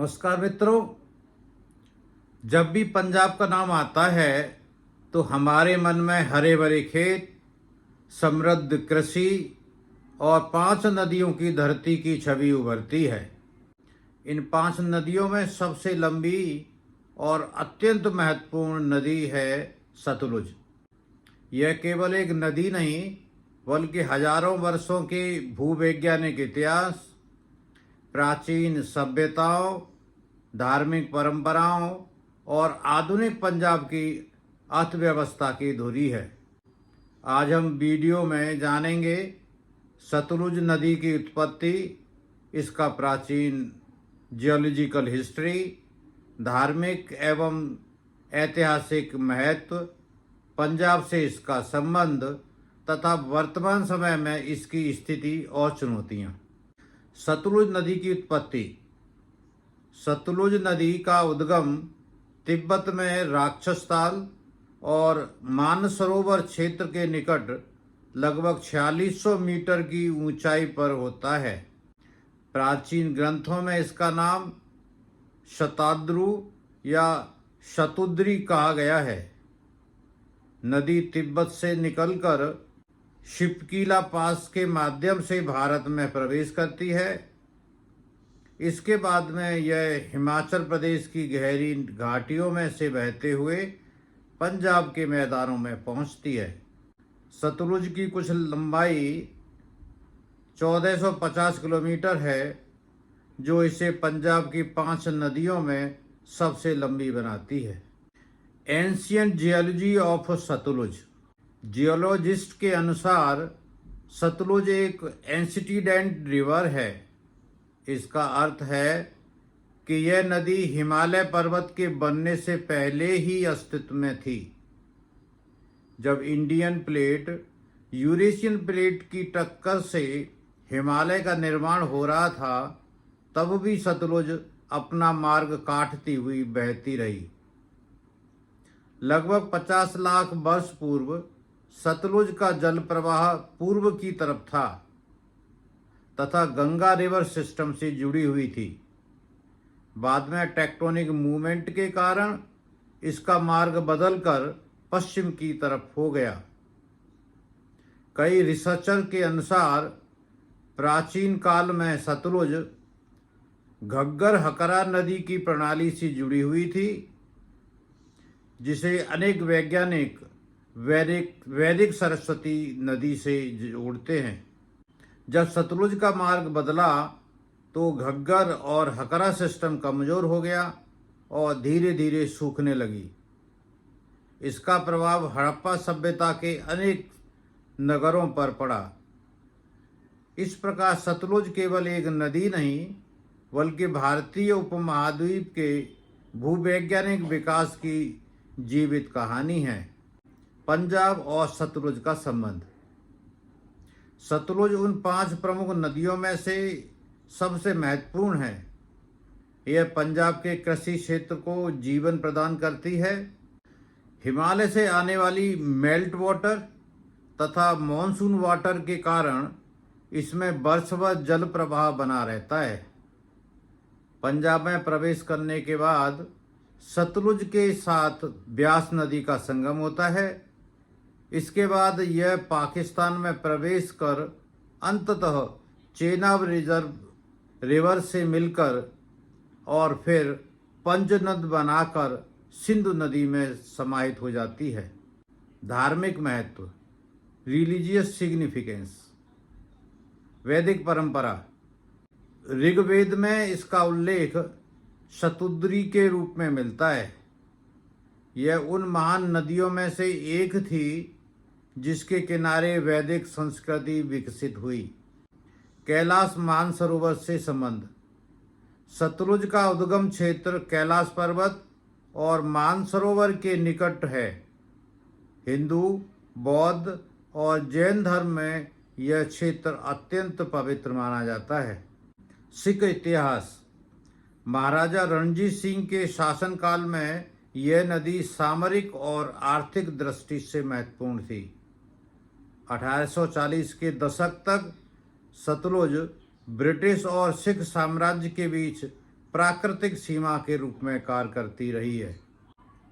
नमस्कार मित्रों। जब भी पंजाब का नाम आता है तो हमारे मन में हरे भरे खेत, समृद्ध कृषि और 5 नदियों की धरती की छवि उभरती है। इन 5 नदियों में सबसे लंबी और अत्यंत महत्वपूर्ण नदी है सतलुज। यह केवल एक नदी नहीं बल्कि हजारों वर्षों के भूवैज्ञानिक इतिहास, प्राचीन सभ्यताओं, धार्मिक परंपराओं और आधुनिक पंजाब की अर्थव्यवस्था की धुरी है। आज हम वीडियो में जानेंगे सतलुज नदी की उत्पत्ति, इसका प्राचीन जियोलॉजिकल हिस्ट्री, धार्मिक एवं ऐतिहासिक महत्व, पंजाब से इसका संबंध तथा वर्तमान समय में इसकी स्थिति और चुनौतियाँ। सतलुज नदी की उत्पत्ति। सतलुज नदी का उद्गम तिब्बत में राक्षसताल और मानसरोवर क्षेत्र के निकट लगभग 4600 मीटर की ऊंचाई पर होता है। प्राचीन ग्रंथों में इसका नाम शताद्रु या शतुद्री कहा गया है। नदी तिब्बत से निकलकर शिपकीला पास के माध्यम से भारत में प्रवेश करती है। इसके बाद में यह हिमाचल प्रदेश की गहरी घाटियों में से बहते हुए पंजाब के मैदानों में पहुंचती है। सतलुज की कुछ लंबाई 1450 किलोमीटर है, जो इसे पंजाब की 5 नदियों में सबसे लंबी बनाती है। Ancient geology of Sutlej. Geologist के अनुसार सतलुज एक एंटीसीडेंट रिवर है। इसका अर्थ है कि यह नदी हिमालय पर्वत के बनने से पहले ही अस्तित्व में थी। जब इंडियन प्लेट यूरेशियन प्लेट की टक्कर से हिमालय का निर्माण हो रहा था, तब भी सतलुज अपना मार्ग काटती हुई बहती रही। लगभग 50 लाख वर्ष पूर्व सतलुज का जल प्रवाह पूर्व की तरफ था तथा गंगा रिवर सिस्टम से जुड़ी हुई थी। बाद में टेक्टोनिक मूवमेंट के कारण इसका मार्ग बदलकर पश्चिम की तरफ हो गया। कई रिसर्चर के अनुसार प्राचीन काल में सतलुज घग्गर हकरा नदी की प्रणाली से जुड़ी हुई थी, जिसे अनेक वैज्ञानिक वैदिक सरस्वती नदी से जोड़ते हैं। जब सतलुज का मार्ग बदला तो घग्गर और हकरा सिस्टम कमजोर हो गया और धीरे धीरे सूखने लगी। इसका प्रभाव हड़प्पा सभ्यता के अनेक नगरों पर पड़ा। इस प्रकार सतलुज केवल एक नदी नहीं बल्कि भारतीय उपमहाद्वीप के भूवैज्ञानिक विकास की जीवित कहानी है। पंजाब और सतलुज का संबंध। सतलुज उन 5 प्रमुख नदियों में से सबसे महत्वपूर्ण है। यह पंजाब के कृषि क्षेत्र को जीवन प्रदान करती है। हिमालय से आने वाली मेल्ट वाटर तथा मॉनसून वाटर के कारण इसमें वर्षभर जल प्रवाह बना रहता है। पंजाब में प्रवेश करने के बाद सतलुज के साथ ब्यास नदी का संगम होता है। इसके बाद यह पाकिस्तान में प्रवेश कर अंततः चेनाब रिवर से मिलकर और फिर पंजनद बनाकर सिंधु नदी में समाहित हो जाती है। धार्मिक महत्व, रिलीजियस सिग्निफिकेंस। वैदिक परंपरा। ऋग्वेद में इसका उल्लेख शतुद्री के रूप में मिलता है। यह उन महान नदियों में से एक थी जिसके किनारे वैदिक संस्कृति विकसित हुई। कैलाश मानसरोवर से संबंध। सतलुज का उद्गम क्षेत्र कैलाश पर्वत और मानसरोवर के निकट है। हिंदू, बौद्ध और जैन धर्म में यह क्षेत्र अत्यंत पवित्र माना जाता है। सिख इतिहास। महाराजा रणजीत सिंह के शासनकाल में यह नदी सामरिक और आर्थिक दृष्टि से महत्वपूर्ण थी। 1840 के दशक तक सतलुज ब्रिटिश और सिख साम्राज्य के बीच प्राकृतिक सीमा के रूप में कार्य करती रही है।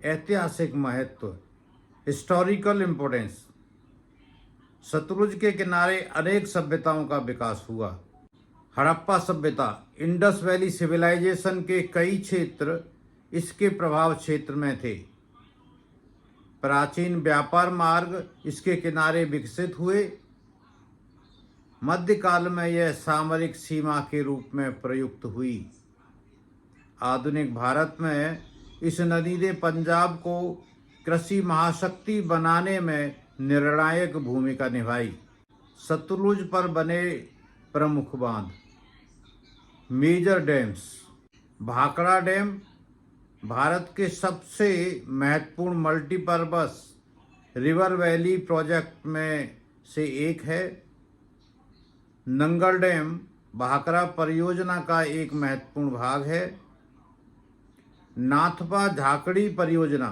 ऐतिहासिक महत्व, हिस्टोरिकल इम्पोर्टेंस, सतलुज के किनारे अनेक सभ्यताओं का विकास हुआ। हड़प्पा सभ्यता, इंडस वैली सिविलाइजेशन के कई क्षेत्र इसके प्रभाव क्षेत्र में थे। प्राचीन व्यापार मार्ग इसके किनारे विकसित हुए। मध्यकाल में यह सामरिक सीमा के रूप में प्रयुक्त हुई। आधुनिक भारत में इस नदी ने पंजाब को कृषि महाशक्ति बनाने में निर्णायक भूमिका निभाई। सतलुज पर बने प्रमुख बांध, major dams. Bhakra dam Bharat के सबसे महत्वपूर्ण मल्टीपर्पस रिवर वैली प्रोजेक्ट में से एक है। नंगल डैम भाखड़ा परियोजना का एक महत्वपूर्ण भाग है। नाथपा झाकड़ी परियोजना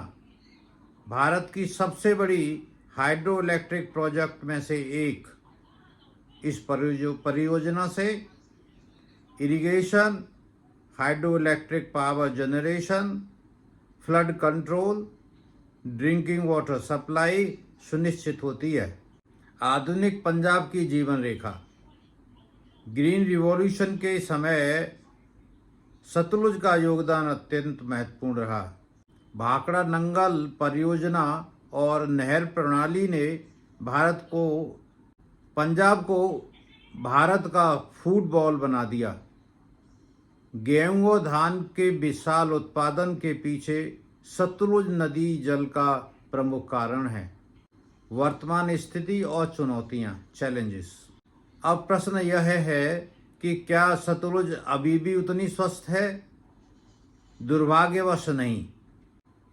भारत की सबसे बड़ी हाइड्रो इलेक्ट्रिक प्रोजेक्ट में से एक। इस परियोजना से irrigation, hydro electric power generation, flood control, drinking water supply सुनिश्चित होती है। आधुनिक पंजाब की जीवन रेखा, ग्रीन रिवॉल्यूशन के समय सतलुज का योगदान अत्यंत महत्वपूर्ण रहा। भाखड़ा नंगल परियोजना और नहर प्रणाली ने पंजाब को भारत का फुटबॉल बना दिया। गेहूं और धान के विशाल उत्पादन के पीछे सतलुज नदी जल का प्रमुख कारण है। वर्तमान स्थिति और चुनौतियां, चैलेंजेस। अब प्रश्न यह है कि क्या सतलुज अभी भी उतनी स्वस्थ है? दुर्भाग्यवश नहीं।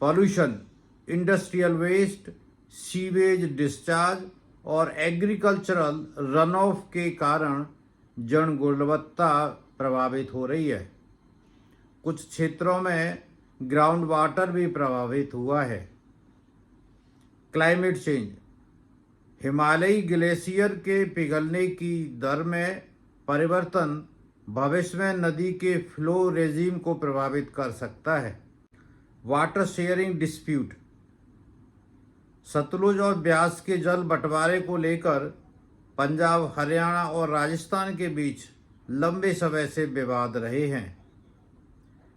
Pollution, industrial waste, sewage discharge और एग्रीकल्चरल रन ऑफ के कारण जल गुणवत्ता प्रभावित हो रही है। कुछ क्षेत्रों में ग्राउंड वाटर भी प्रभावित हुआ है। क्लाइमेट चेंज, हिमालयी ग्लेशियर के पिघलने की दर में परिवर्तन भविष्य में नदी के फ्लो रेजिम को प्रभावित कर सकता है। वाटर शेयरिंग डिस्प्यूट, सतलुज और ब्यास के जल बंटवारे को लेकर पंजाब, हरियाणा और राजस्थान के बीच लंबे समय से विवाद रहे हैं।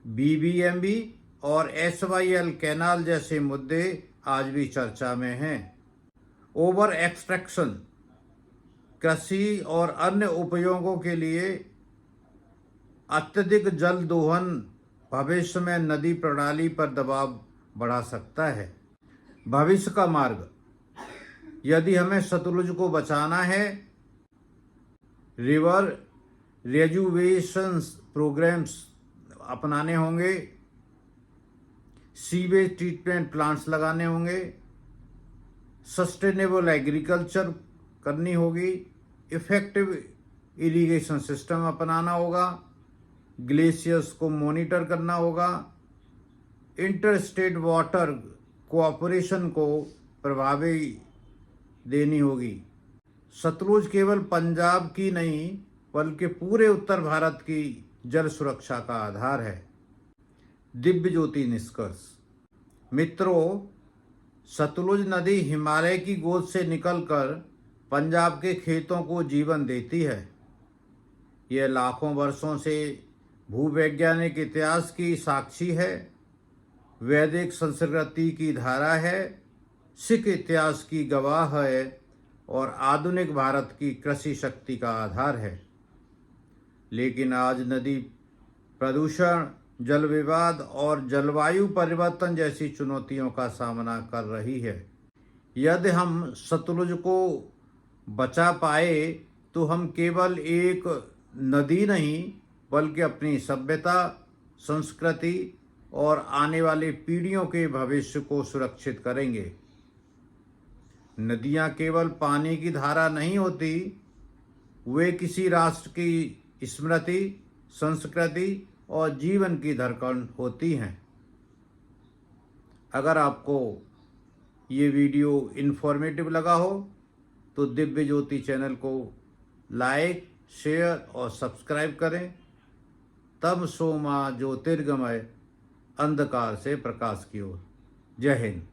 बीबीएमबी और एसवाईएल कैनाल जैसे मुद्दे आज भी चर्चा में हैं। ओवर एक्सट्रैक्शन, कृषि और अन्य उपयोगों के लिए अत्यधिक जल दोहन भविष्य में नदी प्रणाली पर दबाव बढ़ा सकता है। भविष्य का मार्ग, यदि हमें सतलुज को बचाना है, रिवर रेजुवेशन प्रोग्राम्स अपनाने होंगे, सीवेज ट्रीटमेंट प्लांट्स लगाने होंगे, सस्टेनेबल एग्रीकल्चर करनी होगी, इफेक्टिव इरिगेशन सिस्टम अपनाना होगा, ग्लेशियर्स को मॉनिटर करना होगा, इंटरस्टेट वाटर कोऑपरेशन को प्रभावी देनी होगी। सतलुज केवल पंजाब की नहीं बल्कि पूरे उत्तर भारत की जल सुरक्षा का आधार है। दिव्य ज्योति निष्कर्ष, मित्रों, सतलुज नदी हिमालय की गोद से निकलकर पंजाब के खेतों को जीवन देती है। यह लाखों वर्षों से भूवैज्ञानिक इतिहास की साक्षी है, वैदिक संस्कृति की धारा है, सिख इतिहास की गवाह है और आधुनिक भारत की कृषि शक्ति का आधार है। लेकिन आज नदी प्रदूषण, जल विवाद और जलवायु परिवर्तन जैसी चुनौतियों का सामना कर रही है। यदि हम सतलुज को बचा पाए तो हम केवल एक नदी नहीं बल्कि अपनी सभ्यता, संस्कृति और आने वाली पीढ़ियों के भविष्य को सुरक्षित करेंगे। नदियाँ केवल पानी की धारा नहीं होती, वे किसी राष्ट्र की स्मृति, संस्कृति और जीवन की धड़कन होती हैं। अगर आपको ये वीडियो इन्फॉर्मेटिव लगा हो तो दिव्य ज्योति चैनल को लाइक, शेयर और सब्सक्राइब करें तम सोमा ज्योतिर्गमय अंधकार से प्रकाश की ओर। जय हिंद।